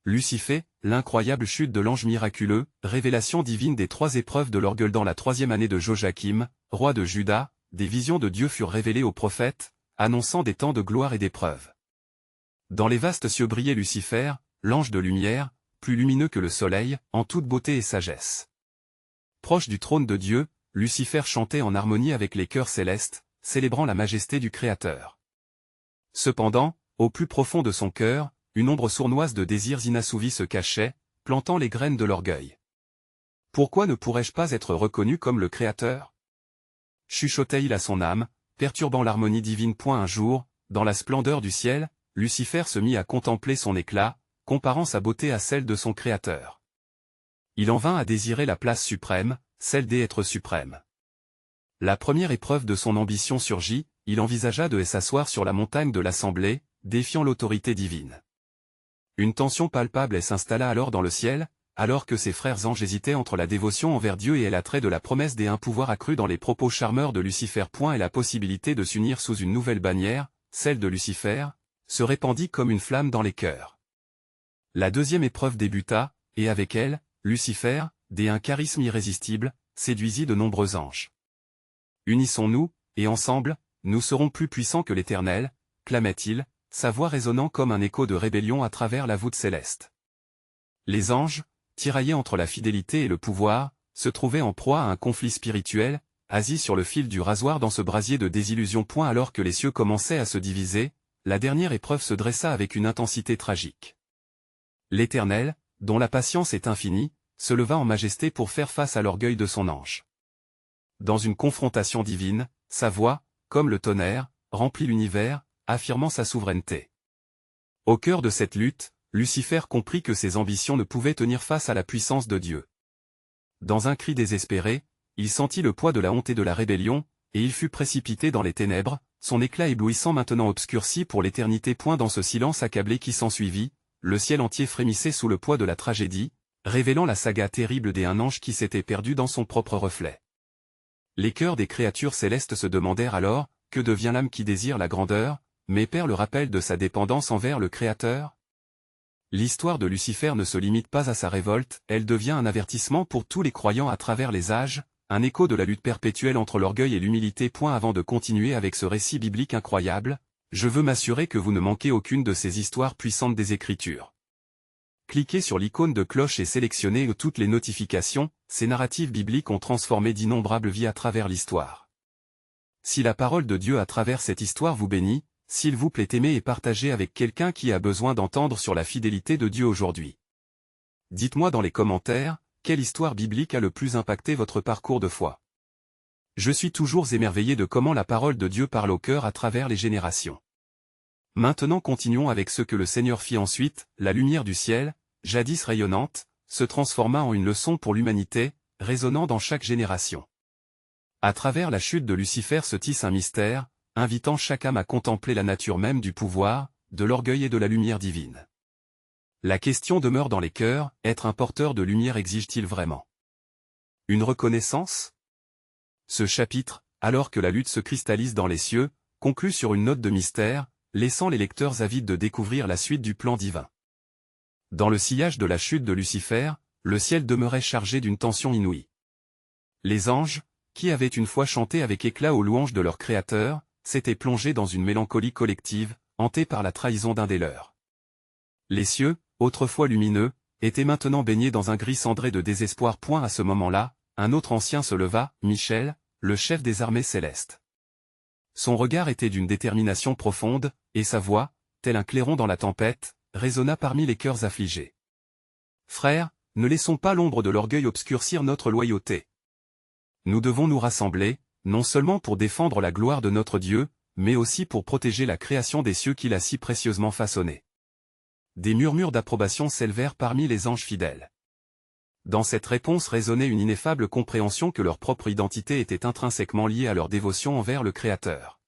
Lucifer, l'incroyable chute de l'ange miraculeux, révélation divine des 3 épreuves de l'orgueil dans la 3e année de Joachim, roi de Juda, des visions de Dieu furent révélées aux prophètes, annonçant des temps de gloire et d'épreuves. Dans les vastes cieux brillait Lucifer, l'ange de lumière, plus lumineux que le soleil, en toute beauté et sagesse. Proche du trône de Dieu, Lucifer chantait en harmonie avec les chœurs célestes, célébrant la majesté du Créateur. Cependant, au plus profond de son cœur, une ombre sournoise de désirs inassouvis se cachait, plantant les graines de l'orgueil. Pourquoi ne pourrais-je pas être reconnu comme le Créateur? Chuchotait-il à son âme, perturbant l'harmonie divine. Un jour, dans la splendeur du ciel, Lucifer se mit à contempler son éclat, comparant sa beauté à celle de son Créateur. Il en vint à désirer la place suprême, celle des êtres suprêmes. La première épreuve de son ambition surgit, il envisagea de s'asseoir sur la montagne de l'Assemblée, défiant l'autorité divine. Une tension palpable s'installa alors dans le ciel, alors que ses frères anges hésitaient entre la dévotion envers Dieu et l'attrait de la promesse d'un pouvoir accru dans les propos charmeurs de Lucifer. Et la possibilité de s'unir sous une nouvelle bannière, celle de Lucifer, se répandit comme une flamme dans les cœurs. La deuxième épreuve débuta, et avec elle, Lucifer, d'un charisme irrésistible, séduisit de nombreux anges. « Unissons-nous, et ensemble, nous serons plus puissants que l'Éternel », clamait-il, sa voix résonnant comme un écho de rébellion à travers la voûte céleste. Les anges, tiraillés entre la fidélité et le pouvoir, se trouvaient en proie à un conflit spirituel, assis sur le fil du rasoir dans ce brasier de désillusion. Alors que les cieux commençaient à se diviser, la dernière épreuve se dressa avec une intensité tragique. L'Éternel, dont la patience est infinie, se leva en majesté pour faire face à l'orgueil de son ange. Dans une confrontation divine, sa voix, comme le tonnerre, remplit l'univers, affirmant sa souveraineté. Au cœur de cette lutte, Lucifer comprit que ses ambitions ne pouvaient tenir face à la puissance de Dieu. Dans un cri désespéré, il sentit le poids de la honte et de la rébellion, et il fut précipité dans les ténèbres, son éclat éblouissant maintenant obscurci pour l'éternité. Dans ce silence accablé qui s'ensuivit, le ciel entier frémissait sous le poids de la tragédie, révélant la saga terrible d'un ange qui s'était perdu dans son propre reflet. Les cœurs des créatures célestes se demandèrent alors, que devient l'âme qui désire la grandeur, mais perd le rappel de sa dépendance envers le Créateur? L'histoire de Lucifer ne se limite pas à sa révolte, elle devient un avertissement pour tous les croyants à travers les âges, un écho de la lutte perpétuelle entre l'orgueil et l'humilité. Avant de continuer avec ce récit biblique incroyable, je veux m'assurer que vous ne manquez aucune de ces histoires puissantes des Écritures. Cliquez sur l'icône de cloche et sélectionnez toutes les notifications, ces narratives bibliques ont transformé d'innombrables vies à travers l'histoire. Si la parole de Dieu à travers cette histoire vous bénit, s'il vous plaît aimez et partagez avec quelqu'un qui a besoin d'entendre sur la fidélité de Dieu aujourd'hui. Dites-moi dans les commentaires, quelle histoire biblique a le plus impacté votre parcours de foi. Je suis toujours émerveillé de comment la parole de Dieu parle au cœur à travers les générations. Maintenant continuons avec ce que le Seigneur fit ensuite, la lumière du ciel, jadis rayonnante, se transforma en une leçon pour l'humanité, résonnant dans chaque génération. À travers la chute de Lucifer se tisse un mystère, invitant chaque âme à contempler la nature même du pouvoir, de l'orgueil et de la lumière divine. La question demeure dans les cœurs, être un porteur de lumière exige-t-il vraiment une reconnaissance? Ce chapitre, alors que la lutte se cristallise dans les cieux, conclut sur une note de mystère, laissant les lecteurs avides de découvrir la suite du plan divin. Dans le sillage de la chute de Lucifer, le ciel demeurait chargé d'une tension inouïe. Les anges, qui avaient une fois chanté avec éclat aux louanges de leur Créateur, s'étaient plongés dans une mélancolie collective, hantés par la trahison d'un des leurs. Les cieux, autrefois lumineux, étaient maintenant baignés dans un gris cendré de désespoir. À ce moment-là, un autre ancien se leva, Michel, le chef des armées célestes. Son regard était d'une détermination profonde, et sa voix, tel un clairon dans la tempête, résonna parmi les cœurs affligés. « Frères, ne laissons pas l'ombre de l'orgueil obscurcir notre loyauté. Nous devons nous rassembler, non seulement pour défendre la gloire de notre Dieu, mais aussi pour protéger la création des cieux qu'il a si précieusement façonnée. » Des murmures d'approbation s'élevèrent parmi les anges fidèles. Dans cette réponse résonnait une ineffable compréhension que leur propre identité était intrinsèquement liée à leur dévotion envers le Créateur.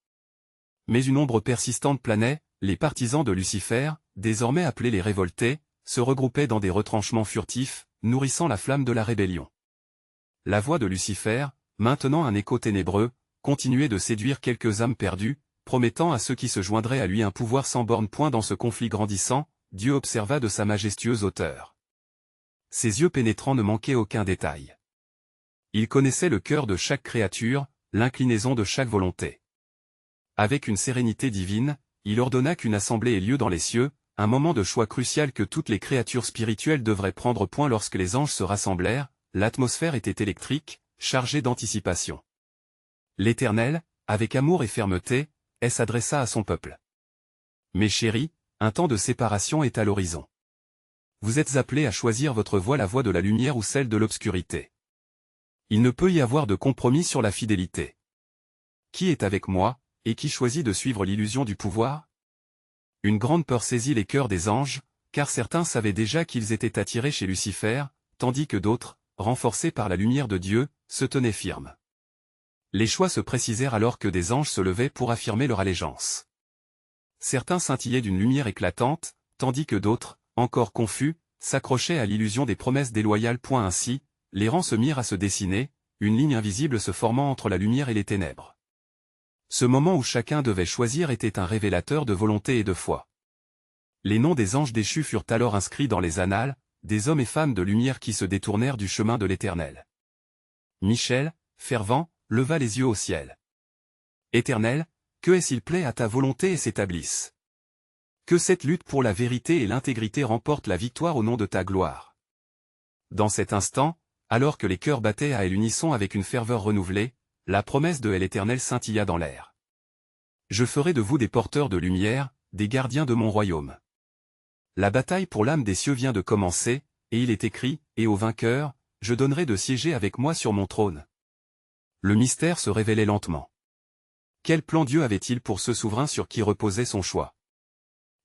Mais une ombre persistante planait, les partisans de Lucifer, désormais appelés les révoltés, se regroupaient dans des retranchements furtifs, nourrissant la flamme de la rébellion. La voix de Lucifer, maintenant un écho ténébreux, continuait de séduire quelques âmes perdues, promettant à ceux qui se joindraient à lui un pouvoir sans borne. Dans ce conflit grandissant, Dieu observa de sa majestueuse hauteur. Ses yeux pénétrants ne manquaient aucun détail. Il connaissait le cœur de chaque créature, l'inclinaison de chaque volonté. Avec une sérénité divine, il ordonna qu'une assemblée ait lieu dans les cieux, un moment de choix crucial que toutes les créatures spirituelles devraient prendre point lorsque les anges se rassemblèrent. L'atmosphère était électrique, chargée d'anticipation. L'Éternel, avec amour et fermeté, s'adressa à son peuple. Mes chéris, un temps de séparation est à l'horizon. Vous êtes appelés à choisir votre voie, la voie de la lumière ou celle de l'obscurité. Il ne peut y avoir de compromis sur la fidélité. Qui est avec moi, et qui choisit de suivre l'illusion du pouvoir? Une grande peur saisit les cœurs des anges, car certains savaient déjà qu'ils étaient attirés chez Lucifer, tandis que d'autres, renforcés par la lumière de Dieu, se tenaient firmes. Les choix se précisèrent alors que des anges se levaient pour affirmer leur allégeance. Certains scintillaient d'une lumière éclatante, tandis que d'autres, encore confus, s'accrochaient à l'illusion des promesses déloyales. Ainsi, les rangs se mirent à se dessiner, une ligne invisible se formant entre la lumière et les ténèbres. Ce moment où chacun devait choisir était un révélateur de volonté et de foi. Les noms des anges déchus furent alors inscrits dans les annales, des hommes et femmes de lumière qui se détournèrent du chemin de l'Éternel. Michel, fervent, leva les yeux au ciel. Éternel, que s'il plaît à ta volonté et s'établisse. Que cette lutte pour la vérité et l'intégrité remporte la victoire au nom de ta gloire. Dans cet instant, alors que les cœurs battaient à l'unisson avec une ferveur renouvelée, la promesse de l'Éternel scintilla dans l'air. Je ferai de vous des porteurs de lumière, des gardiens de mon royaume. La bataille pour l'âme des cieux vient de commencer, et il est écrit, et au vainqueur, je donnerai de siéger avec moi sur mon trône. Le mystère se révélait lentement. Quel plan Dieu avait-il pour ce souverain sur qui reposait son choix?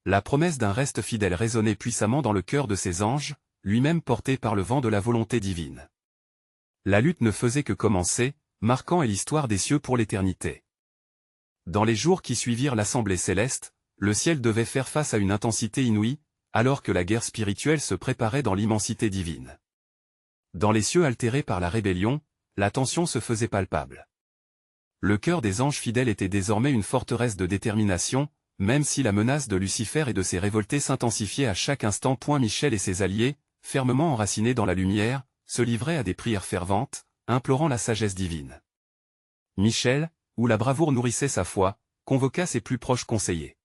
La promesse d'un reste fidèle résonnait puissamment dans le cœur de ses anges, lui-même porté par le vent de la volonté divine. La lutte ne faisait que commencer, marquant l'histoire des cieux pour l'éternité. Dans les jours qui suivirent l'assemblée céleste, le ciel devait faire face à une intensité inouïe, alors que la guerre spirituelle se préparait dans l'immensité divine. Dans les cieux altérés par la rébellion, la tension se faisait palpable. Le cœur des anges fidèles était désormais une forteresse de détermination, même si la menace de Lucifer et de ses révoltés s'intensifiait à chaque instant. Michel et ses alliés, fermement enracinés dans la lumière, se livraient à des prières ferventes, implorant la sagesse divine. Michel, où la bravoure nourrissait sa foi, convoqua ses plus proches conseillers.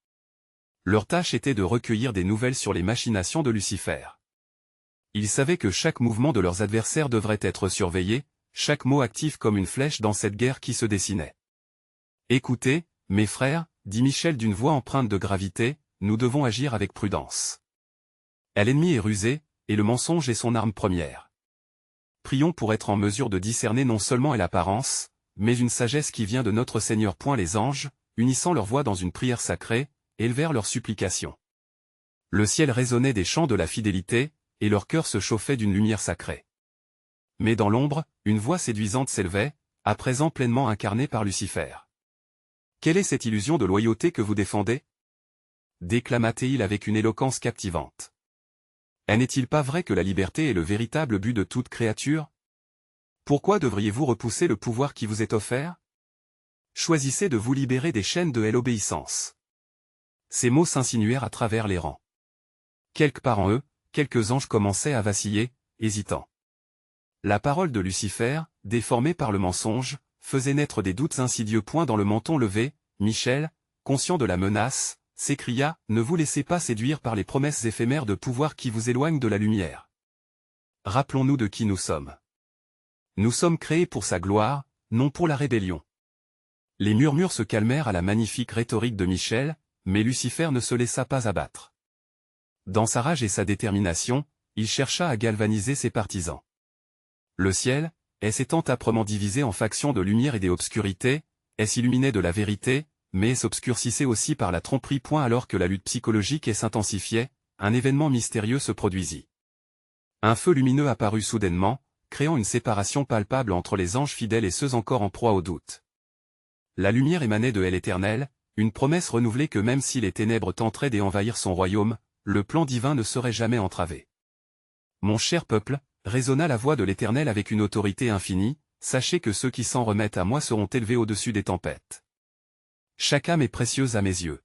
Leur tâche était de recueillir des nouvelles sur les machinations de Lucifer. Ils savaient que chaque mouvement de leurs adversaires devrait être surveillé, chaque mot actif comme une flèche dans cette guerre qui se dessinait. Écoutez, mes frères, dit Michel d'une voix empreinte de gravité, nous devons agir avec prudence. L'ennemi est rusé, et le mensonge est son arme première. Prions pour être en mesure de discerner non seulement l'apparence, mais une sagesse qui vient de notre Seigneur. Les anges, unissant leurs voix dans une prière sacrée, élevèrent leurs supplications. Le ciel résonnait des chants de la fidélité, et leur cœur se chauffait d'une lumière sacrée. Mais dans l'ombre, une voix séduisante s'élevait, à présent pleinement incarnée par Lucifer. Quelle est cette illusion de loyauté que vous défendez? Déclama-t-il avec une éloquence captivante. N'est-il pas vrai que la liberté est le véritable but de toute créature? Pourquoi devriez-vous repousser le pouvoir qui vous est offert? Choisissez de vous libérer des chaînes de l'obéissance. Ces mots s'insinuèrent à travers les rangs. Quelque part en eux, quelques anges commençaient à vaciller, hésitants. La parole de Lucifer, déformée par le mensonge, faisait naître des doutes insidieux. Dans le menton levé, Michel, conscient de la menace, s'écria, ne vous laissez pas séduire par les promesses éphémères de pouvoir qui vous éloignent de la lumière. Rappelons-nous de qui nous sommes. Nous sommes créés pour sa gloire, non pour la rébellion. Les murmures se calmèrent à la magnifique rhétorique de Michel, mais Lucifer ne se laissa pas abattre. Dans sa rage et sa détermination, il chercha à galvaniser ses partisans. Le ciel, s'étant âprement divisé en factions de lumière et d'obscurité, s'illuminait de la vérité, mais s'obscurcissait aussi par la tromperie. Alors que la lutte psychologique s'intensifiait, un événement mystérieux se produisit. Un feu lumineux apparut soudainement, créant une séparation palpable entre les anges fidèles et ceux encore en proie au doute. La lumière émanait de l'Éternel, une promesse renouvelée que même si les ténèbres tenteraient d'envahir son royaume, le plan divin ne serait jamais entravé. Mon cher peuple, résonna la voix de l'Éternel avec une autorité infinie, sachez que ceux qui s'en remettent à moi seront élevés au-dessus des tempêtes. Chaque âme est précieuse à mes yeux.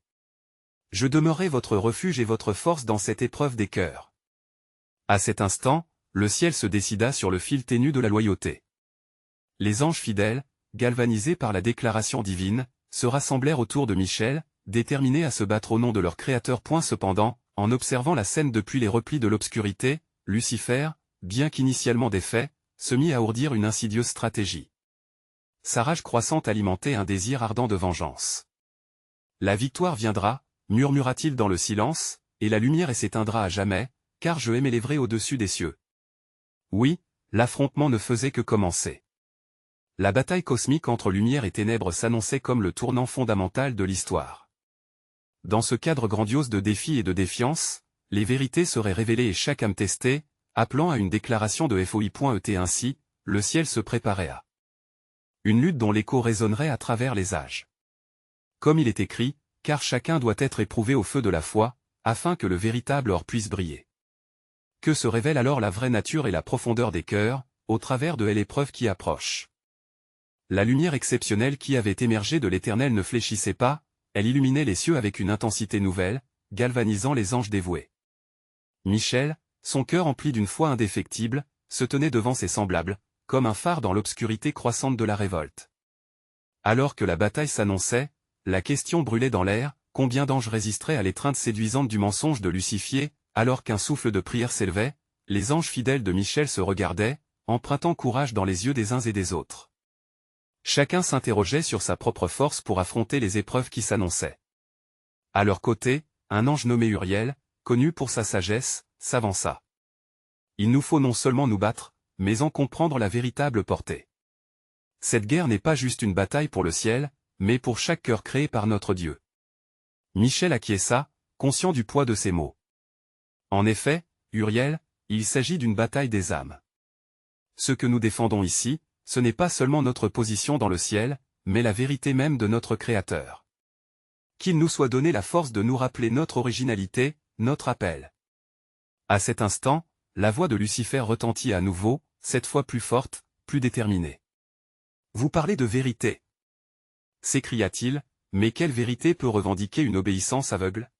Je demeurerai votre refuge et votre force dans cette épreuve des cœurs. À cet instant, le ciel se décida sur le fil ténu de la loyauté. Les anges fidèles, galvanisés par la déclaration divine, se rassemblèrent autour de Michel, déterminés à se battre au nom de leur Créateur. Cependant, en observant la scène depuis les replis de l'obscurité, Lucifer, bien qu'initialement défait, se mit à ourdir une insidieuse stratégie. Sa rage croissante alimentait un désir ardent de vengeance. « La victoire viendra », murmura-t-il dans le silence, « et la lumière s'éteindra à jamais, car je m'élèverai au-dessus des cieux. » Oui, l'affrontement ne faisait que commencer. La bataille cosmique entre lumière et ténèbres s'annonçait comme le tournant fondamental de l'histoire. Dans ce cadre grandiose de défis et de défiance, les vérités seraient révélées et chaque âme testée, appelant à une déclaration de foi.et ainsi, le ciel se préparait à une lutte dont l'écho résonnerait à travers les âges. Comme il est écrit, car chacun doit être éprouvé au feu de la foi, afin que le véritable or puisse briller. Que se révèle alors la vraie nature et la profondeur des cœurs, au travers de l'épreuve qui approche. La lumière exceptionnelle qui avait émergé de l'Éternel ne fléchissait pas, elle illuminait les cieux avec une intensité nouvelle, galvanisant les anges dévoués. Michel, son cœur empli d'une foi indéfectible, se tenait devant ses semblables, comme un phare dans l'obscurité croissante de la révolte. Alors que la bataille s'annonçait, la question brûlait dans l'air, combien d'anges résisteraient à l'étreinte séduisante du mensonge de Lucifer, alors qu'un souffle de prière s'élevait, les anges fidèles de Michel se regardaient, empruntant courage dans les yeux des uns et des autres. Chacun s'interrogeait sur sa propre force pour affronter les épreuves qui s'annonçaient. À leur côté, un ange nommé Uriel, connu pour sa sagesse, s'avança. Il nous faut non seulement nous battre, mais en comprendre la véritable portée. Cette guerre n'est pas juste une bataille pour le ciel, mais pour chaque cœur créé par notre Dieu. Michel acquiesça, conscient du poids de ces mots. En effet, Uriel, il s'agit d'une bataille des âmes. Ce que nous défendons ici, ce n'est pas seulement notre position dans le ciel, mais la vérité même de notre Créateur. Qu'il nous soit donné la force de nous rappeler notre originalité, notre appel. À cet instant, la voix de Lucifer retentit à nouveau, cette fois plus forte, plus déterminée. « Vous parlez de vérité » s'écria-t-il, mais quelle vérité peut revendiquer une obéissance aveugle?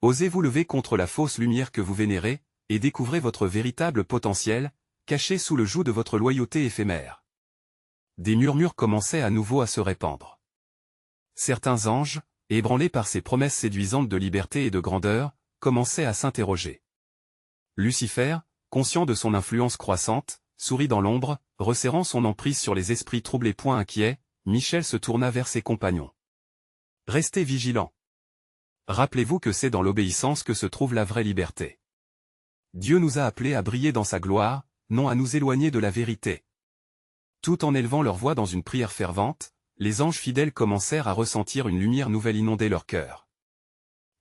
Osez vous lever contre la fausse lumière que vous vénérez, et découvrez votre véritable potentiel, caché sous le joug de votre loyauté éphémère. Des murmures commençaient à nouveau à se répandre. Certains anges, ébranlés par ces promesses séduisantes de liberté et de grandeur, commençaient à s'interroger. Lucifer, conscient de son influence croissante, sourit dans l'ombre, resserrant son emprise sur les esprits troublés. Inquiet, Michel se tourna vers ses compagnons. « Restez vigilants. Rappelez-vous que c'est dans l'obéissance que se trouve la vraie liberté. Dieu nous a appelés à briller dans sa gloire, non à nous éloigner de la vérité. » Tout en élevant leur voix dans une prière fervente, les anges fidèles commencèrent à ressentir une lumière nouvelle inonder leur cœur.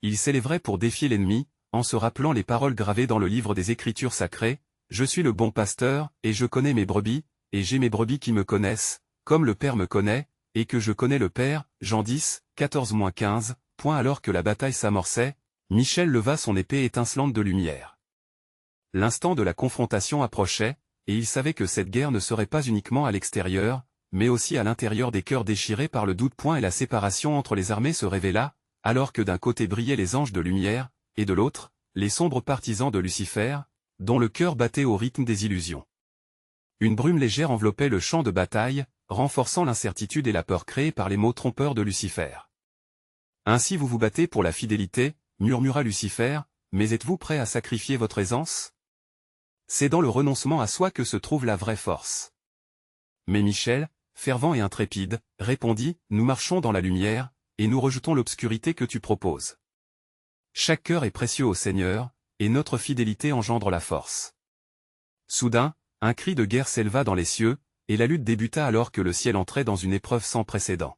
Ils s'élèveraient pour défier l'ennemi, en se rappelant les paroles gravées dans le livre des Écritures sacrées, « Je suis le bon pasteur, et je connais mes brebis, et j'ai mes brebis qui me connaissent, comme le Père me connaît, et que je connais le Père. » Jean 10, 14-15. Alors que la bataille s'amorçait, Michel leva son épée étincelante de lumière. L'instant de la confrontation approchait, et il savait que cette guerre ne serait pas uniquement à l'extérieur, mais aussi à l'intérieur des cœurs déchirés par le doute. Et la séparation entre les armées se révéla, alors que d'un côté brillaient les anges de lumière, et de l'autre, les sombres partisans de Lucifer, dont le cœur battait au rythme des illusions. Une brume légère enveloppait le champ de bataille, renforçant l'incertitude et la peur créée par les mots trompeurs de Lucifer. « Ainsi vous vous battez pour la fidélité, » murmura Lucifer, « mais êtes-vous prêt à sacrifier votre aisance? C'est dans le renoncement à soi que se trouve la vraie force. » Mais Michel, fervent et intrépide, répondit, « Nous marchons dans la lumière, et nous rejetons l'obscurité que tu proposes. Chaque cœur est précieux au Seigneur, et notre fidélité engendre la force. » Soudain, un cri de guerre s'éleva dans les cieux, et la lutte débuta alors que le ciel entrait dans une épreuve sans précédent.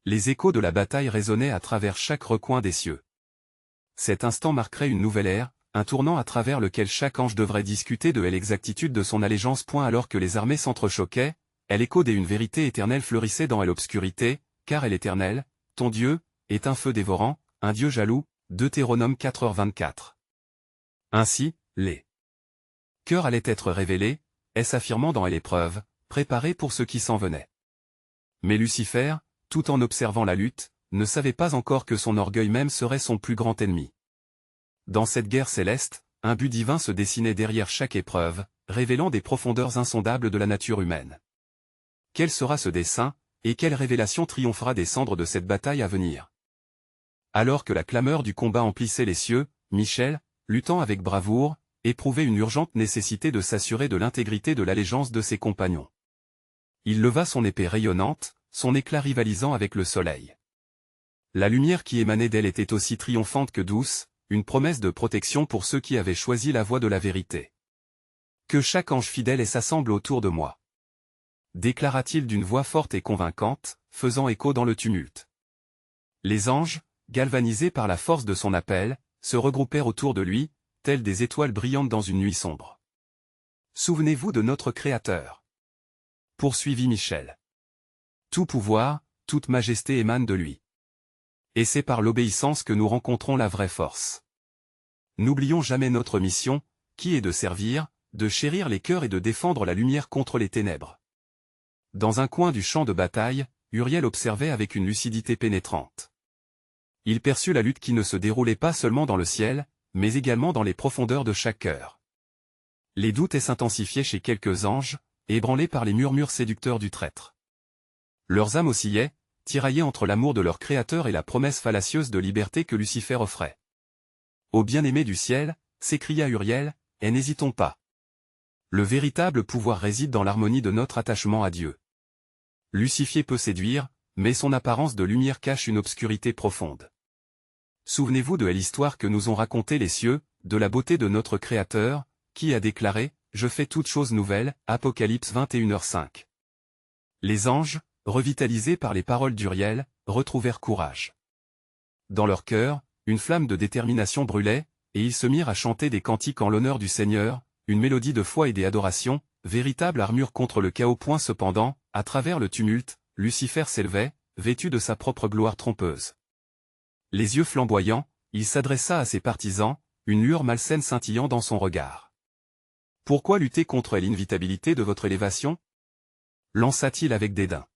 Les échos de la bataille résonnaient à travers chaque recoin des cieux. Cet instant marquerait une nouvelle ère, un tournant à travers lequel chaque ange devrait discuter de l'exactitude de son allégeance. Alors que les armées s'entrechoquaient, l'écho d'une vérité éternelle fleurissait dans l'obscurité, car l'Éternel, ton Dieu, est un feu dévorant, un Dieu jaloux. Deutéronome 4h24. Ainsi, les cœurs allaient être révélés, s'affirmant dans l'épreuve, préparés pour ce qui s'en venait. Mais Lucifer, tout en observant la lutte, ne savait pas encore que son orgueil même serait son plus grand ennemi. Dans cette guerre céleste, un but divin se dessinait derrière chaque épreuve, révélant des profondeurs insondables de la nature humaine. Quel sera ce dessein, et quelle révélation triomphera des cendres de cette bataille à venir? Alors que la clameur du combat emplissait les cieux, Michel, luttant avec bravoure, éprouvait une urgente nécessité de s'assurer de l'intégrité de l'allégeance de ses compagnons. Il leva son épée rayonnante, son éclat rivalisant avec le soleil. La lumière qui émanait d'elle était aussi triomphante que douce, une promesse de protection pour ceux qui avaient choisi la voie de la vérité. Que chaque ange fidèle s'assemble autour de moi, déclara-t-il d'une voix forte et convaincante, faisant écho dans le tumulte. Les anges, galvanisés par la force de son appel, se regroupèrent autour de lui, telles des étoiles brillantes dans une nuit sombre. Souvenez-vous de notre Créateur, poursuivit Michel. Tout pouvoir, toute majesté émane de lui. Et c'est par l'obéissance que nous rencontrons la vraie force. N'oublions jamais notre mission, qui est de servir, de chérir les cœurs et de défendre la lumière contre les ténèbres. Dans un coin du champ de bataille, Uriel observait avec une lucidité pénétrante. Il perçut la lutte qui ne se déroulait pas seulement dans le ciel, mais également dans les profondeurs de chaque cœur. Les doutes s'intensifiaient chez quelques anges, ébranlés par les murmures séducteurs du traître. Leurs âmes oscillaient, tiraillées entre l'amour de leur Créateur et la promesse fallacieuse de liberté que Lucifer offrait. « Ô bien-aimé du ciel, s'écria Uriel, et n'hésitons pas. Le véritable pouvoir réside dans l'harmonie de notre attachement à Dieu. Lucifer peut séduire, mais son apparence de lumière cache une obscurité profonde. Souvenez-vous de l'histoire que nous ont racontée les cieux, de la beauté de notre Créateur, qui a déclaré « Je fais toutes choses nouvelles » Apocalypse 21h5. Les anges, revitalisés par les paroles d'Uriel, retrouvèrent courage. Dans leur cœur, une flamme de détermination brûlait, et ils se mirent à chanter des cantiques en l'honneur du Seigneur, une mélodie de foi et d'adoration, véritable armure contre le chaos. Cependant, à travers le tumulte, Lucifer s'élevait, vêtu de sa propre gloire trompeuse. Les yeux flamboyants, il s'adressa à ses partisans, une lueur malsaine scintillant dans son regard. « Pourquoi lutter contre l'inévitabilité de votre élévation » lança-t-il avec dédain.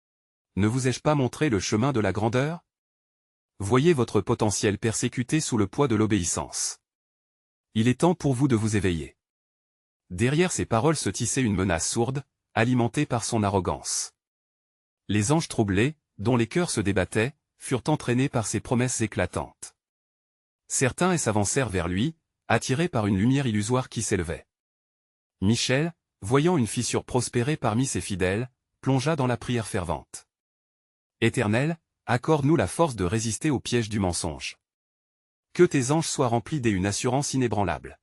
« Ne vous ai-je pas montré le chemin de la grandeur? Voyez votre potentiel persécuté sous le poids de l'obéissance. Il est temps pour vous de vous éveiller. » Derrière ces paroles se tissait une menace sourde, alimentée par son arrogance. Les anges troublés, dont les cœurs se débattaient, furent entraînés par ces promesses éclatantes. Certains s'avancèrent vers lui, attirés par une lumière illusoire qui s'élevait. Michel, voyant une fissure prospérer parmi ses fidèles, plongea dans la prière fervente. « Éternel, accorde-nous la force de résister au piège du mensonge. Que tes anges soient remplis d'une assurance inébranlable. »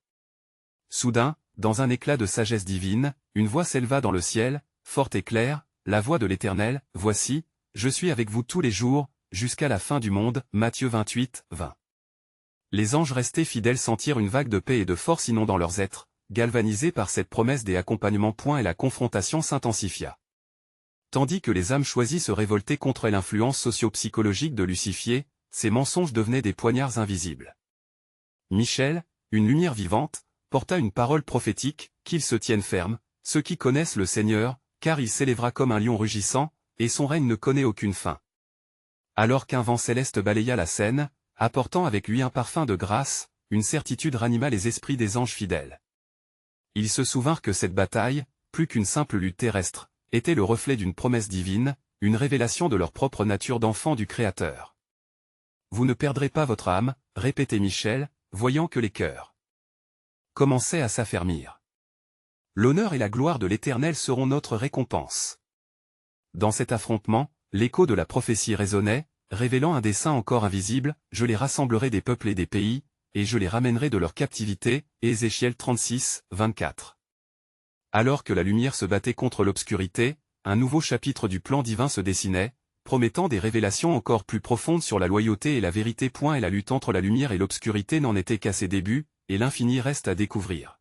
Soudain, dans un éclat de sagesse divine, une voix s'éleva dans le ciel, forte et claire, la voix de l'Éternel, « Voici, je suis avec vous tous les jours, jusqu'à la fin du monde. » Matthieu 28, 20. Les anges restés fidèles sentirent une vague de paix et de force inondant leurs êtres, galvanisés par cette promesse des accompagnements. Et la confrontation s'intensifia. Tandis que les âmes choisies se révoltaient contre l'influence socio-psychologique de Lucifer, ces mensonges devenaient des poignards invisibles. Michel, une lumière vivante, porta une parole prophétique, « Qu'ils se tiennent fermes, ceux qui connaissent le Seigneur, car il s'élèvera comme un lion rugissant, et son règne ne connaît aucune fin. » Alors qu'un vent céleste balaya la scène, apportant avec lui un parfum de grâce, une certitude ranima les esprits des anges fidèles. Ils se souvinrent que cette bataille, plus qu'une simple lutte terrestre, était le reflet d'une promesse divine, une révélation de leur propre nature d'enfants du Créateur. « Vous ne perdrez pas votre âme, » répétait Michel, voyant que les cœurs commençaient à s'affermir. « L'honneur et la gloire de l'Éternel seront notre récompense. » Dans cet affrontement, l'écho de la prophétie résonnait, révélant un dessein encore invisible, « Je les rassemblerai des peuples et des pays, et je les ramènerai de leur captivité. » Ézéchiel 36, 24. Alors que la lumière se battait contre l'obscurité, un nouveau chapitre du plan divin se dessinait, promettant des révélations encore plus profondes sur la loyauté et la vérité. Et la lutte entre la lumière et l'obscurité n'en était qu'à ses débuts, et l'infini reste à découvrir.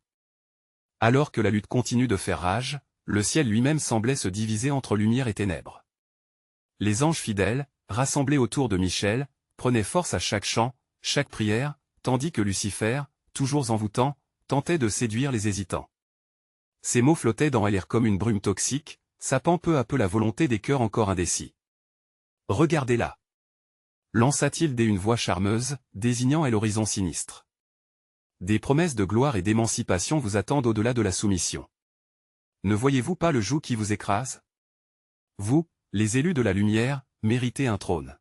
Alors que la lutte continue de faire rage, le ciel lui-même semblait se diviser entre lumière et ténèbres. Les anges fidèles, rassemblés autour de Michel, prenaient force à chaque chant, chaque prière, tandis que Lucifer, toujours envoûtant, tentait de séduire les hésitants. Ces mots flottaient dans l'air comme une brume toxique, sapant peu à peu la volonté des cœurs encore indécis. « Regardez-la. lança-t-il dès une voix charmeuse, désignant à l'horizon sinistre. Des promesses de gloire et d'émancipation vous attendent au-delà de la soumission. Ne voyez-vous pas le joug qui vous écrase? Vous, les élus de la lumière, méritez un trône.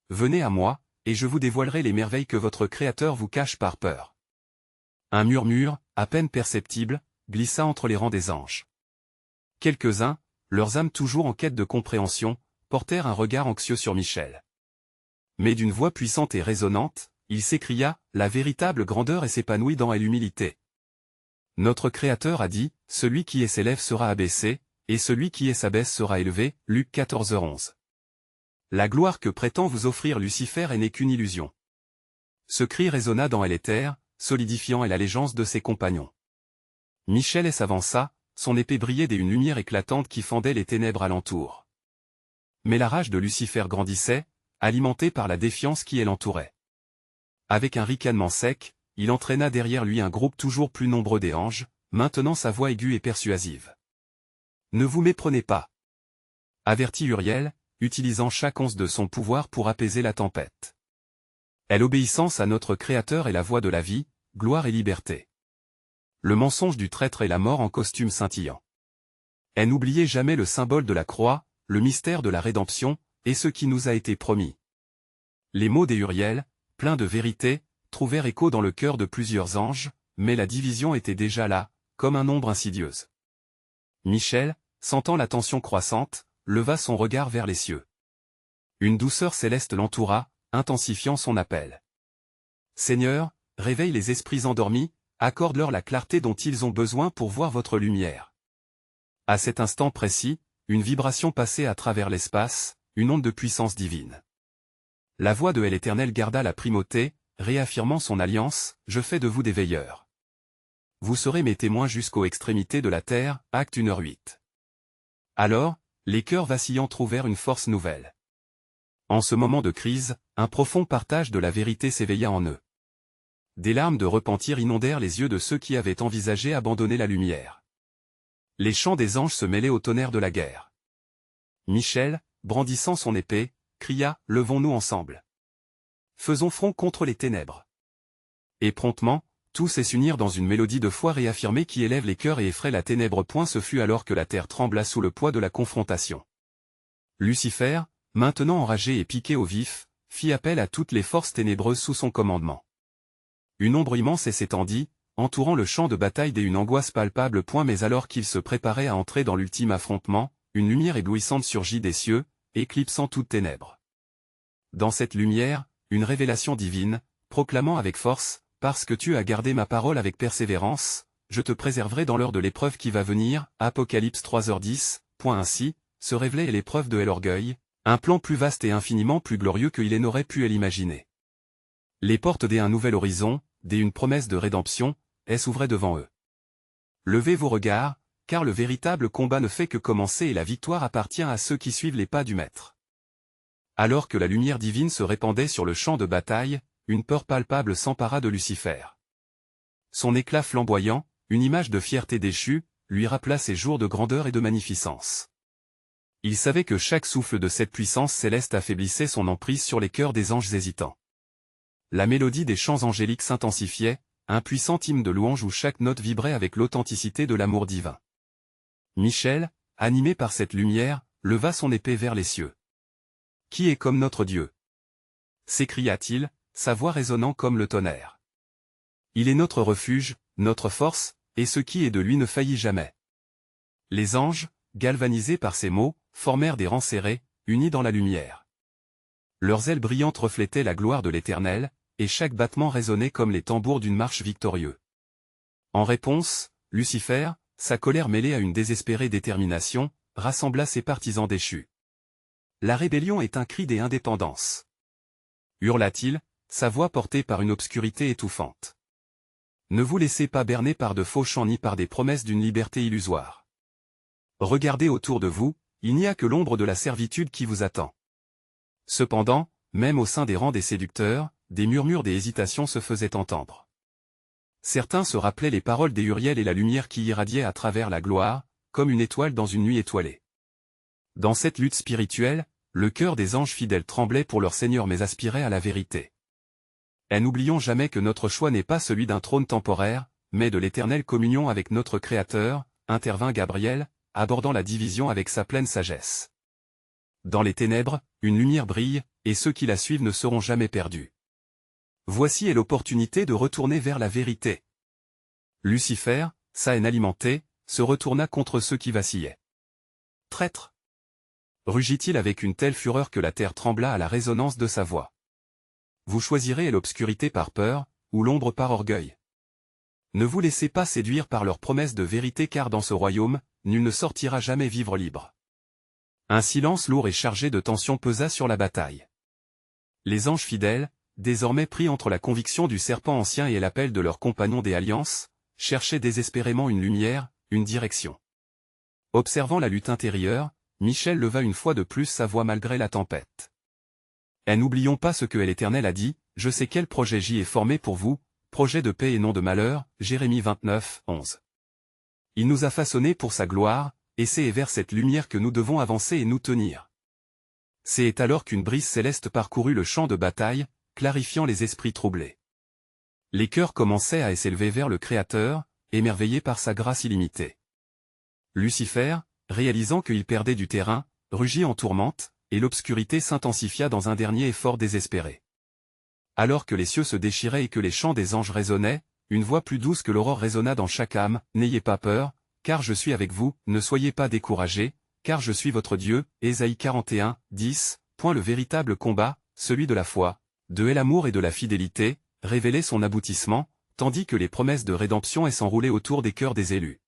Venez à moi, et je vous dévoilerai les merveilles que votre Créateur vous cache par peur. Un murmure, à peine perceptible, glissa entre les rangs des anges. Quelques-uns, leurs âmes toujours en quête de compréhension, portèrent un regard anxieux sur Michel. Mais d'une voix puissante et résonnante, il s'écria, la véritable grandeur s'épanouit dans l'humilité. Notre Créateur a dit, celui qui s'élève sera abaissé, et celui qui s'abaisse sera élevé, Luc 14:11. La gloire que prétend vous offrir Lucifer n'est qu'une illusion. Ce cri résonna dans l'éther, solidifiant l'allégeance de ses compagnons. Michel s'avança, son épée brillait d'une lumière éclatante qui fendait les ténèbres alentour. Mais la rage de Lucifer grandissait, alimentée par la défiance qui l'entourait. Avec un ricanement sec, il entraîna derrière lui un groupe toujours plus nombreux des anges, maintenant sa voix aiguë et persuasive. « Ne vous méprenez pas !» avertit Uriel, utilisant chaque once de son pouvoir pour apaiser la tempête. « L'obéissance à notre Créateur est la voie de la vie, gloire et liberté. Le mensonge du traître est la mort en costume scintillant. N'oubliez jamais le symbole de la croix, le mystère de la rédemption, et ce qui nous a été promis. » Les mots des Uriel, pleins de vérité, trouvèrent écho dans le cœur de plusieurs anges, mais la division était déjà là, comme un ombre insidieuse. Michel, sentant la tension croissante, leva son regard vers les cieux. Une douceur céleste l'entoura, intensifiant son appel. « Seigneur, réveille les esprits endormis, accorde-leur la clarté dont ils ont besoin pour voir votre lumière. » À cet instant précis, une vibration passait à travers l'espace, une onde de puissance divine. La voix de l'Éternel garda la primauté, réaffirmant son alliance, « Je fais de vous des veilleurs. Vous serez mes témoins jusqu'aux extrémités de la terre. » Acte 1h8. Alors, les cœurs vacillants trouvèrent une force nouvelle. En ce moment de crise, un profond partage de la vérité s'éveilla en eux. Des larmes de repentir inondèrent les yeux de ceux qui avaient envisagé abandonner la lumière. Les chants des anges se mêlaient au tonnerre de la guerre. Michel, brandissant son épée, cria « Levons-nous ensemble. Faisons front contre les ténèbres. » Et promptement, tous s'unirent dans une mélodie de foi réaffirmée qui élève les cœurs et effraie la ténèbre. Ce fut alors que la terre trembla sous le poids de la confrontation. Lucifer, maintenant enragé et piqué au vif, fit appel à toutes les forces ténébreuses sous son commandement. Une ombre immense s'étendit, entourant le champ de bataille une angoisse palpable. Mais alors qu'il se préparait à entrer dans l'ultime affrontement, une lumière éblouissante surgit des cieux, éclipsant toute ténèbres. Dans cette lumière, une révélation divine, proclamant avec force, « Parce que tu as gardé ma parole avec persévérance, je te préserverai dans l'heure de l'épreuve qui va venir. » Apocalypse 3h10. Ainsi, se révélait l'épreuve de l'orgueil, un plan plus vaste et infiniment plus glorieux qu'il n'aurait pu l'imaginer. Les portes d'un nouvel horizon, une promesse de rédemption, s'ouvraient devant eux. Levez vos regards, car le véritable combat ne fait que commencer et la victoire appartient à ceux qui suivent les pas du Maître. Alors que la lumière divine se répandait sur le champ de bataille, une peur palpable s'empara de Lucifer. Son éclat flamboyant, une image de fierté déchue, lui rappela ses jours de grandeur et de magnificence. Il savait que chaque souffle de cette puissance céleste affaiblissait son emprise sur les cœurs des anges hésitants. La mélodie des chants angéliques s'intensifiait, un puissant hymne de louange où chaque note vibrait avec l'authenticité de l'amour divin. Michel, animé par cette lumière, leva son épée vers les cieux. « Qui est comme notre Dieu ?» s'écria-t-il, sa voix résonnant comme le tonnerre. « Il est notre refuge, notre force, et ce qui est de lui ne faillit jamais. » Les anges, galvanisés par ces mots, formèrent des rangs serrés, unis dans la lumière. Leurs ailes brillantes reflétaient la gloire de l'Éternel, et chaque battement résonnait comme les tambours d'une marche victorieuse. En réponse, Lucifer, sa colère mêlée à une désespérée détermination, rassembla ses partisans déchus. « La rébellion est un cri des indépendances. » hurla-t-il, sa voix portée par une obscurité étouffante. « Ne vous laissez pas berner par de faux chants ni par des promesses d'une liberté illusoire. Regardez autour de vous, il n'y a que l'ombre de la servitude qui vous attend. » Cependant, même au sein des rangs des séducteurs, des murmures des hésitations se faisaient entendre. Certains se rappelaient les paroles des Uriel et la lumière qui irradiait à travers la gloire, comme une étoile dans une nuit étoilée. Dans cette lutte spirituelle, le cœur des anges fidèles tremblait pour leur Seigneur mais aspirait à la vérité. Et n'oublions jamais que notre choix n'est pas celui d'un trône temporaire, mais de l'éternelle communion avec notre Créateur, intervint Gabriel, abordant la division avec sa pleine sagesse. Dans les ténèbres, une lumière brille, et ceux qui la suivent ne seront jamais perdus. Voici est l'opportunité de retourner vers la vérité. Lucifer, sa haine alimentée, se retourna contre ceux qui vacillaient. Traître! Rugit-il avec une telle fureur que la terre trembla à la résonance de sa voix. Vous choisirez l'obscurité par peur, ou l'ombre par orgueil. Ne vous laissez pas séduire par leurs promesses de vérité car dans ce royaume, nul ne sortira jamais vivre libre. Un silence lourd et chargé de tension pesa sur la bataille. Les anges fidèles, désormais pris entre la conviction du serpent ancien et l'appel de leurs compagnons des alliances, cherchaient désespérément une lumière, une direction. Observant la lutte intérieure, Michel leva une fois de plus sa voix malgré la tempête. Et n'oublions pas ce que l'Éternel a dit, je sais quel projet j'y ai formé pour vous, projet de paix et non de malheur, Jérémie 29, 11. Il nous a façonnés pour sa gloire, et c'est vers cette lumière que nous devons avancer et nous tenir. C'est alors qu'une brise céleste parcourut le champ de bataille, clarifiant les esprits troublés. Les cœurs commençaient à s'élever vers le Créateur, émerveillés par sa grâce illimitée. Lucifer, réalisant qu'il perdait du terrain, rugit en tourmente, et l'obscurité s'intensifia dans un dernier effort désespéré. Alors que les cieux se déchiraient et que les chants des anges résonnaient, une voix plus douce que l'aurore résonna dans chaque âme, « N'ayez pas peur, car je suis avec vous, ne soyez pas découragés, car je suis votre Dieu. » Ésaïe 41, 10. Le véritable combat, celui de la foi, de l'amour et de la fidélité, révélait son aboutissement, tandis que les promesses de rédemption s'enroulaient autour des cœurs des élus.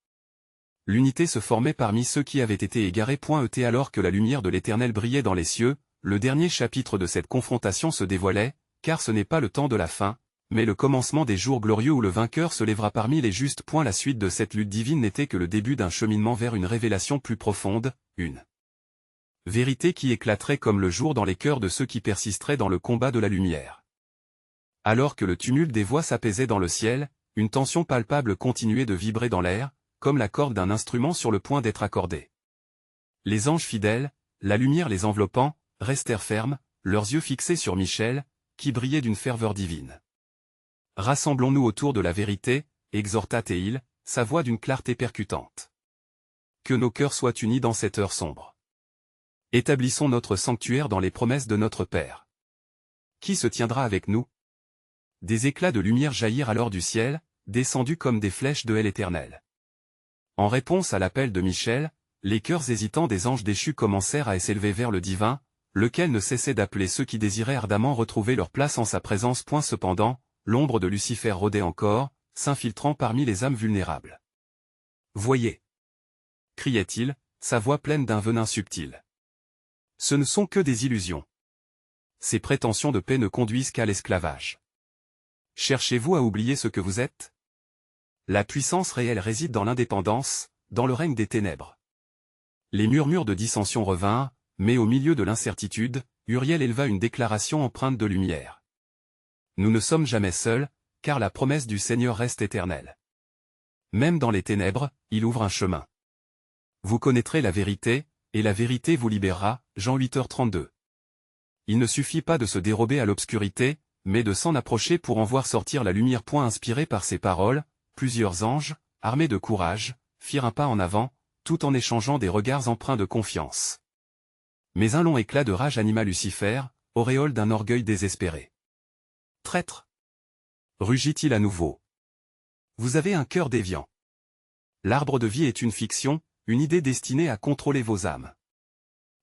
L'unité se formait parmi ceux qui avaient été égarés. Alors que la lumière de l'Éternel brillait dans les cieux, le dernier chapitre de cette confrontation se dévoilait, car ce n'est pas le temps de la fin, mais le commencement des jours glorieux où le vainqueur se lèvera parmi les justes. La suite de cette lutte divine n'était que le début d'un cheminement vers une révélation plus profonde, une vérité qui éclaterait comme le jour dans les cœurs de ceux qui persisteraient dans le combat de la lumière. Alors que le tumulte des voix s'apaisait dans le ciel, une tension palpable continuait de vibrer dans l'air, comme la corde d'un instrument sur le point d'être accordée. Les anges fidèles, la lumière les enveloppant, restèrent fermes, leurs yeux fixés sur Michel, qui brillait d'une ferveur divine. Rassemblons-nous autour de la vérité, exhorta-t-il, sa voix d'une clarté percutante. Que nos cœurs soient unis dans cette heure sombre. Établissons notre sanctuaire dans les promesses de notre Père. Qui se tiendra avec nous? Des éclats de lumière jaillirent alors du ciel, descendus comme des flèches de l'Éternel. En réponse à l'appel de Michel, les cœurs hésitants des anges déchus commencèrent à s'élever vers le divin, lequel ne cessait d'appeler ceux qui désiraient ardemment retrouver leur place en sa présence. Cependant, l'ombre de Lucifer rôdait encore, s'infiltrant parmi les âmes vulnérables. « Voyez !» criait-il, sa voix pleine d'un venin subtil. « Ce ne sont que des illusions. Ces prétentions de paix ne conduisent qu'à l'esclavage. Cherchez-vous à oublier ce que vous êtes ? La puissance réelle réside dans l'indépendance, dans le règne des ténèbres. » Les murmures de dissension revinrent, mais au milieu de l'incertitude, Uriel éleva une déclaration empreinte de lumière. « Nous ne sommes jamais seuls, car la promesse du Seigneur reste éternelle. Même dans les ténèbres, il ouvre un chemin. Vous connaîtrez la vérité, et la vérité vous libérera. » Jean 8h32. Il ne suffit pas de se dérober à l'obscurité, mais de s'en approcher pour en voir sortir la lumière. Inspiré par ces paroles, plusieurs anges, armés de courage, firent un pas en avant, tout en échangeant des regards empreints de confiance. Mais un long éclat de rage anima Lucifer, auréole d'un orgueil désespéré. « Traître !» rugit-il à nouveau. « Vous avez un cœur déviant. L'arbre de vie est une fiction, une idée destinée à contrôler vos âmes. »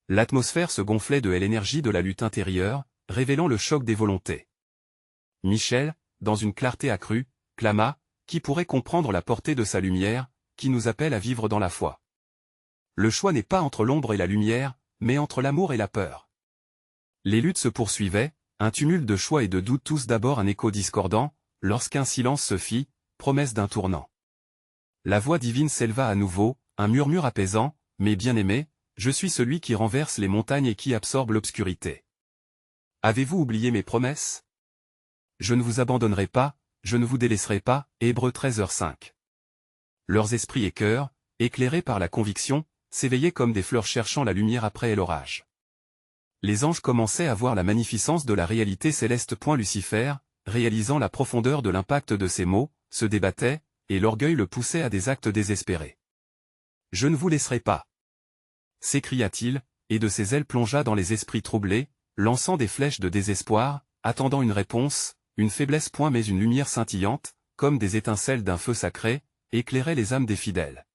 L'atmosphère se gonflait de l'énergie de la lutte intérieure, révélant le choc des volontés. Michel, dans une clarté accrue, clama, « Qui pourrait comprendre la portée de sa lumière, qui nous appelle à vivre dans la foi ? Le choix n'est pas entre l'ombre et la lumière, mais entre l'amour et la peur. » Les luttes se poursuivaient, un tumulte de choix et de doute, tous d'abord un écho discordant, lorsqu'un silence se fit, promesse d'un tournant. La voix divine s'éleva à nouveau, un murmure apaisant, « Mes bien-aimés, je suis celui qui renverse les montagnes et qui absorbe l'obscurité. Avez-vous oublié mes promesses ? Je ne vous abandonnerai pas, je ne vous délaisserai pas. » Hébreux 13h5. Leurs esprits et cœurs, éclairés par la conviction, s'éveillaient comme des fleurs cherchant la lumière après l'orage. Les anges commençaient à voir la magnificence de la réalité céleste. Lucifer, réalisant la profondeur de l'impact de ces mots, se débattait, et l'orgueil le poussait à des actes désespérés. « Je ne vous laisserai pas !» s'écria-t-il, et de ses ailes plongea dans les esprits troublés, lançant des flèches de désespoir, attendant une réponse, une faiblesse mais une lumière scintillante, comme des étincelles d'un feu sacré, éclairait les âmes des fidèles.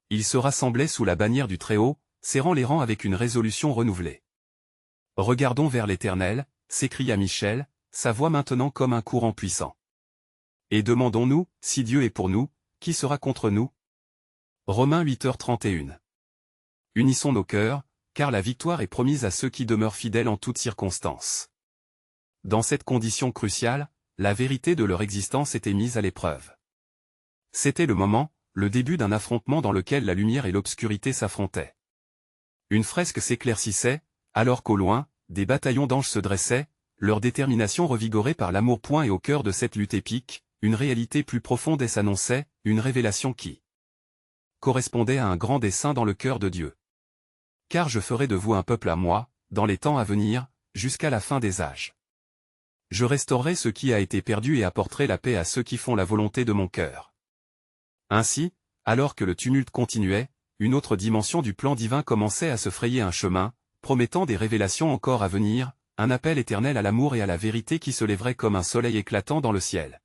Ils se rassemblaient sous la bannière du Très-Haut, serrant les rangs avec une résolution renouvelée. « Regardons vers l'Éternel » s'écria Michel, sa voix maintenant comme un courant puissant. « Et demandons-nous, si Dieu est pour nous, qui sera contre nous » Romains 8h31. Unissons nos cœurs, car la victoire est promise à ceux qui demeurent fidèles en toutes circonstances. Dans cette condition cruciale, la vérité de leur existence était mise à l'épreuve. C'était le moment, le début d'un affrontement dans lequel la lumière et l'obscurité s'affrontaient. Une fresque s'éclaircissait, alors qu'au loin, des bataillons d'anges se dressaient, leur détermination revigorée par l'amour. Et au cœur de cette lutte épique, une réalité plus profonde s'annonçait, une révélation qui correspondait à un grand dessein dans le cœur de Dieu. « Car je ferai de vous un peuple à moi, dans les temps à venir, jusqu'à la fin des âges. Je restaurerai ce qui a été perdu et apporterai la paix à ceux qui font la volonté de mon cœur. » Ainsi, alors que le tumulte continuait, une autre dimension du plan divin commençait à se frayer un chemin, promettant des révélations encore à venir, un appel éternel à l'amour et à la vérité qui se lèverait comme un soleil éclatant dans le ciel.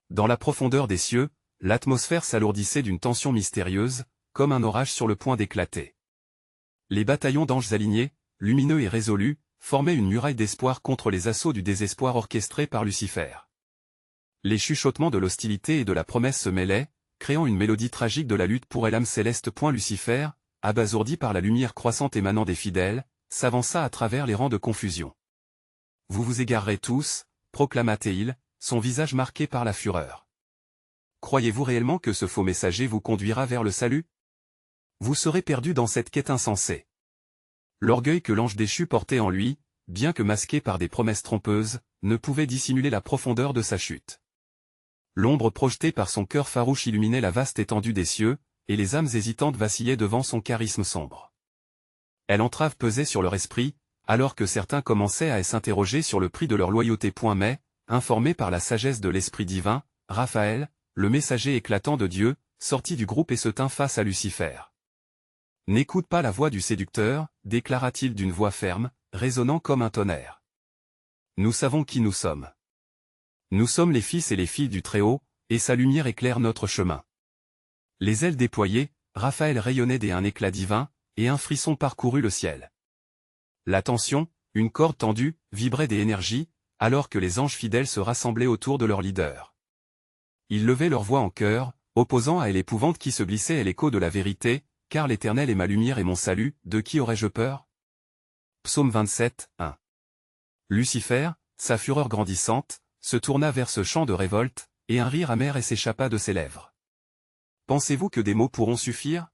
Dans la profondeur des cieux, l'atmosphère s'alourdissait d'une tension mystérieuse, comme un orage sur le point d'éclater. Les bataillons d'anges alignés, lumineux et résolus, formaient une muraille d'espoir contre les assauts du désespoir orchestrés par Lucifer. Les chuchotements de l'hostilité et de la promesse se mêlaient, créant une mélodie tragique de la lutte pour l'âme céleste. Lucifer, abasourdi par la lumière croissante émanant des fidèles, s'avança à travers les rangs de confusion. « Vous vous égarerez tous » proclama-t-il, son visage marqué par la fureur. « Croyez-vous réellement que ce faux messager vous conduira vers le salut? Vous serez perdus dans cette quête insensée. » L'orgueil que l'ange déchu portait en lui, bien que masqué par des promesses trompeuses, ne pouvait dissimuler la profondeur de sa chute. L'ombre projetée par son cœur farouche illuminait la vaste étendue des cieux, et les âmes hésitantes vacillaient devant son charisme sombre. Elle entrave pesait sur leur esprit, alors que certains commençaient à s'interroger sur le prix de leur loyauté. Mais, informé par la sagesse de l'Esprit divin, Raphaël, le messager éclatant de Dieu, sortit du groupe et se tint face à Lucifer. « N'écoute pas la voix du séducteur, déclara-t-il d'une voix ferme, résonnant comme un tonnerre. Nous savons qui nous sommes. Nous sommes les fils et les filles du Très-Haut, et sa lumière éclaire notre chemin. » Les ailes déployées, Raphaël rayonnait un éclat divin, et un frisson parcourut le ciel. La tension, une corde tendue, vibrait des énergies, alors que les anges fidèles se rassemblaient autour de leur leader. Ils levaient leur voix en chœur, opposant à l'épouvante qui se glissait et l'écho de la vérité, « Car l'Éternel est ma lumière et mon salut, de qui aurais-je peur » Psaume 27, 1. Lucifer, sa fureur grandissante, se tourna vers ce chant de révolte, et un rire amer s'échappa de ses lèvres. Pensez-vous que des mots pourront suffire?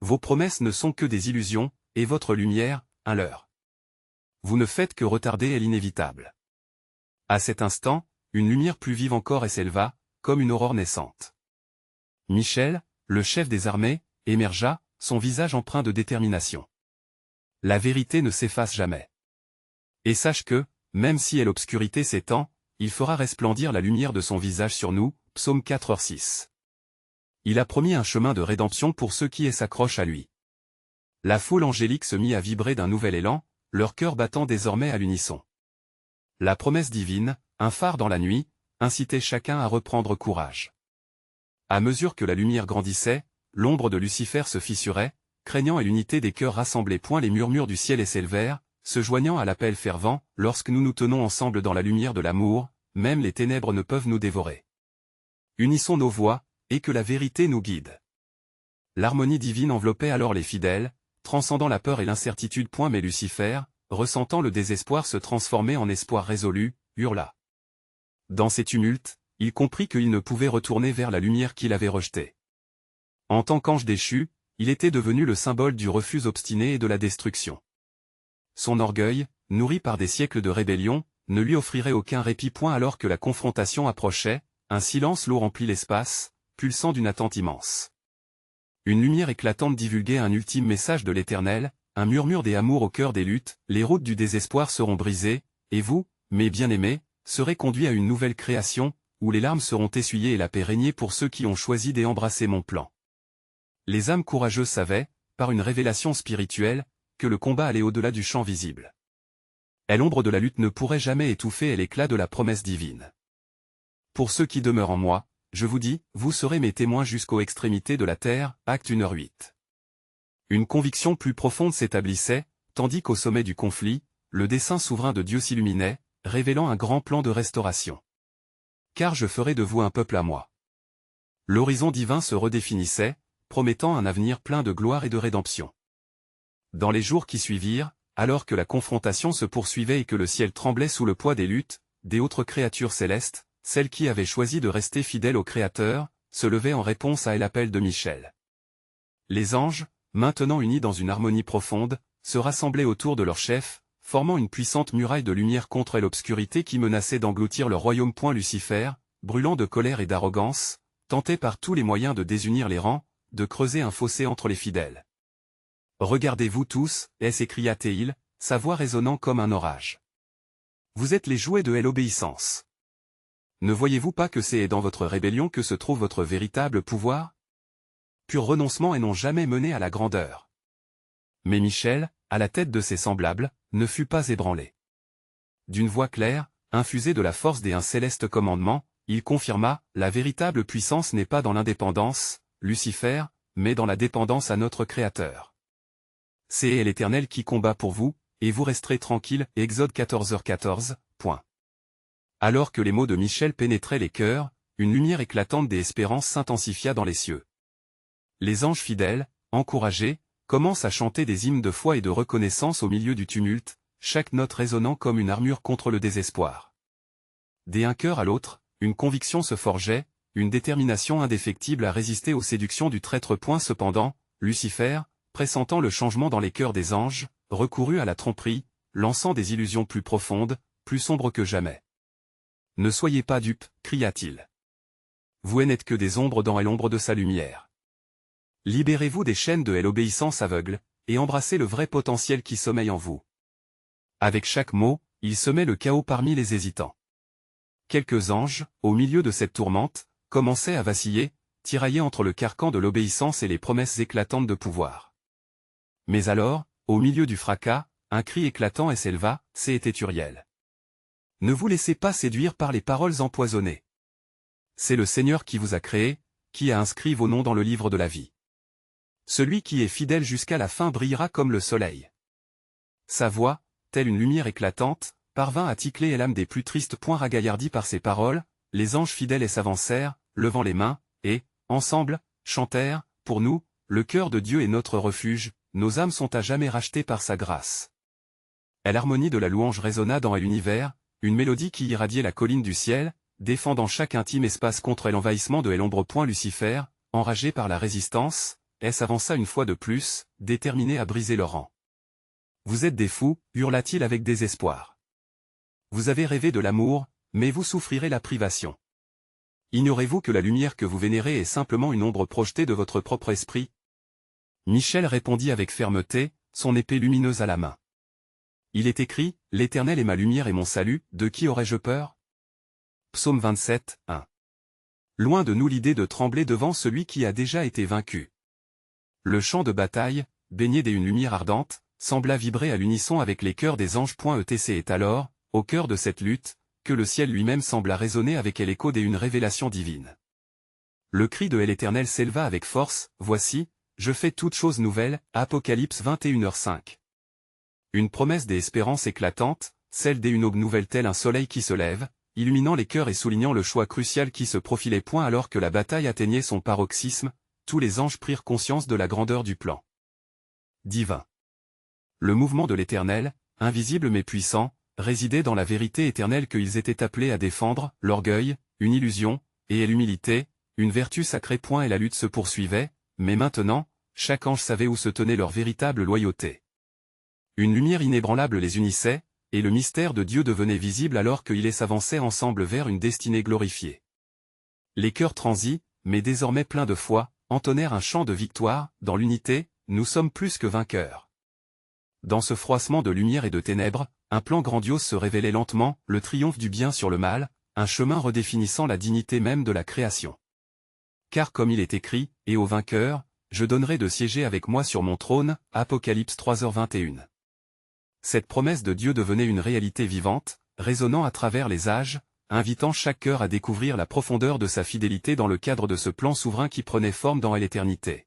Vos promesses ne sont que des illusions, et votre lumière, un leurre. Vous ne faites que retarder l'inévitable. À cet instant, une lumière plus vive encore s'éleva, comme une aurore naissante. Michel, le chef des armées, émergea, son visage empreint de détermination. La vérité ne s'efface jamais. Et sache que, même si l'obscurité s'étend, il fera resplendir la lumière de son visage sur nous, Psaume 4:6. Il a promis un chemin de rédemption pour ceux qui s'accrochent à lui. La foule angélique se mit à vibrer d'un nouvel élan, leur cœur battant désormais à l'unisson. La promesse divine, un phare dans la nuit, incitait chacun à reprendre courage. À mesure que la lumière grandissait, l'ombre de Lucifer se fissurait, craignant à l'unité des cœurs rassemblés. Les murmures du ciel s'élevèrent, se joignant à l'appel fervent, lorsque nous nous tenons ensemble dans la lumière de l'amour, même les ténèbres ne peuvent nous dévorer. Unissons nos voix, et que la vérité nous guide. L'harmonie divine enveloppait alors les fidèles, transcendant la peur et l'incertitude. Mais Lucifer, ressentant le désespoir se transformer en espoir résolu, hurla. Dans ces tumultes, il comprit qu'il ne pouvait retourner vers la lumière qu'il avait rejetée. En tant qu'ange déchu, il était devenu le symbole du refus obstiné et de la destruction. Son orgueil, nourri par des siècles de rébellion, ne lui offrirait aucun répit. Alors que la confrontation approchait, un silence lourd remplit l'espace, pulsant d'une attente immense. Une lumière éclatante divulguait un ultime message de l'Éternel, un murmure des amours au cœur des luttes, les routes du désespoir seront brisées, et vous, mes bien-aimés, serez conduits à une nouvelle création, où les larmes seront essuyées et la paix régner pour ceux qui ont choisi d'embrasser mon plan. Les âmes courageuses savaient, par une révélation spirituelle, que le combat allait au-delà du champ visible. Et l'ombre de la lutte ne pourrait jamais étouffer l'éclat de la promesse divine. Pour ceux qui demeurent en moi, je vous dis, vous serez mes témoins jusqu'aux extrémités de la terre, Acte 1h8. Une conviction plus profonde s'établissait, tandis qu'au sommet du conflit, le dessein souverain de Dieu s'illuminait, révélant un grand plan de restauration. Car je ferai de vous un peuple à moi. L'horizon divin se redéfinissait, promettant un avenir plein de gloire et de rédemption. Dans les jours qui suivirent, alors que la confrontation se poursuivait et que le ciel tremblait sous le poids des luttes, des autres créatures célestes, celles qui avaient choisi de rester fidèles au Créateur, se levaient en réponse à l'appel de Michel. Les anges, maintenant unis dans une harmonie profonde, se rassemblaient autour de leur chef, formant une puissante muraille de lumière contre l'obscurité qui menaçait d'engloutir le royaume. Lucifer, brûlant de colère et d'arrogance, tentait par tous les moyens de désunir les rangs, de creuser un fossé entre les fidèles. « Regardez-vous tous, s'écria-t-il, sa voix résonnant comme un orage. Vous êtes les jouets de l'obéissance. Ne voyez-vous pas que c'est dans votre rébellion que se trouve votre véritable pouvoir? Pur renoncement et n'ont jamais mené à la grandeur. Mais Michel, à la tête de ses semblables, ne fut pas ébranlé. D'une voix claire, infusée de la force des un céleste commandement, il confirma, la véritable puissance n'est pas dans l'indépendance, Lucifer, mais dans la dépendance à notre Créateur. C'est l'Éternel qui combat pour vous, et vous resterez tranquille. Exode 14h14. Alors que les mots de Michel pénétraient les cœurs, une lumière éclatante des espérances s'intensifia dans les cieux. Les anges fidèles, encouragés, commencent à chanter des hymnes de foi et de reconnaissance au milieu du tumulte, chaque note résonnant comme une armure contre le désespoir. D'un cœur à l'autre, une conviction se forgeait, une détermination indéfectible à résister aux séductions du traître. Cependant, Lucifer, pressentant le changement dans les cœurs des anges, recourut à la tromperie, lançant des illusions plus profondes, plus sombres que jamais. « Ne soyez pas dupes, cria-t-il. Vous n'êtes que des ombres dans l'ombre de sa lumière. Libérez-vous des chaînes de l'obéissance aveugle, et embrassez le vrai potentiel qui sommeille en vous. » Avec chaque mot, il semait le chaos parmi les hésitants. Quelques anges, au milieu de cette tourmente, commençaient à vaciller, tiraillés entre le carcan de l'obéissance et les promesses éclatantes de pouvoir. Mais alors, au milieu du fracas, un cri éclatant s'éleva, c'était Uriel. Ne vous laissez pas séduire par les paroles empoisonnées. C'est le Seigneur qui vous a créé, qui a inscrit vos noms dans le livre de la vie. Celui qui est fidèle jusqu'à la fin brillera comme le soleil. Sa voix, telle une lumière éclatante, parvint à tickler l'âme des plus tristes. Ragaillardis par ces paroles, les anges fidèles s'avancèrent, levant les mains, et, ensemble, chantèrent, pour nous, le cœur de Dieu est notre refuge, nos âmes sont à jamais rachetées par sa grâce. Et l'harmonie de la louange résonna dans l'univers, une mélodie qui irradiait la colline du ciel, défendant chaque intime espace contre l'envahissement de l'ombre. Lucifer, enragé par la résistance, s'avança une fois de plus, déterminé à briser leur rang. « Vous êtes des fous, hurla-t-il avec désespoir. Vous avez rêvé de l'amour, mais vous souffrirez la privation. Ignorez-vous que la lumière que vous vénérez est simplement une ombre projetée de votre propre esprit? » Michel répondit avec fermeté, son épée lumineuse à la main. Il est écrit, « L'Éternel est ma lumière et mon salut, de qui aurais-je peur » Psaume 27, 1. Loin de nous l'idée de trembler devant celui qui a déjà été vaincu. Le champ de bataille, baigné d'une lumière ardente, sembla vibrer à l'unisson avec les cœurs des anges. Etc. est alors, au cœur de cette lutte, que le ciel lui-même sembla résonner avec l'écho d'une révélation divine. Le cri de l'Éternel s'éleva avec force, « Voici, je fais toutes choses nouvelles » Apocalypse 21h5. Une promesse des espérances éclatantes, celle d'une aube nouvelle telle un soleil qui se lève, illuminant les cœurs et soulignant le choix crucial qui se profilait. Alors que la bataille atteignait son paroxysme, tous les anges prirent conscience de la grandeur du plan divin. Le mouvement de l'Éternel, invisible mais puissant, résidait dans la vérité éternelle qu'ils étaient appelés à défendre, l'orgueil, une illusion, et l'humilité, une vertu sacrée. Et la lutte se poursuivait, mais maintenant, chaque ange savait où se tenait leur véritable loyauté. Une lumière inébranlable les unissait, et le mystère de Dieu devenait visible alors qu'ils s'avançaient ensemble vers une destinée glorifiée. Les cœurs transis, mais désormais pleins de foi, entonnèrent un chant de victoire, dans l'unité, nous sommes plus que vainqueurs. dans ce froissement de lumière et de ténèbres, un plan grandiose se révélait lentement, le triomphe du bien sur le mal, un chemin redéfinissant la dignité même de la création. Car comme il est écrit, « Et au vainqueur, je donnerai de siéger avec moi sur mon trône » Apocalypse 3h21. Cette promesse de Dieu devenait une réalité vivante, résonnant à travers les âges, invitant chaque cœur à découvrir la profondeur de sa fidélité dans le cadre de ce plan souverain qui prenait forme dans l'éternité.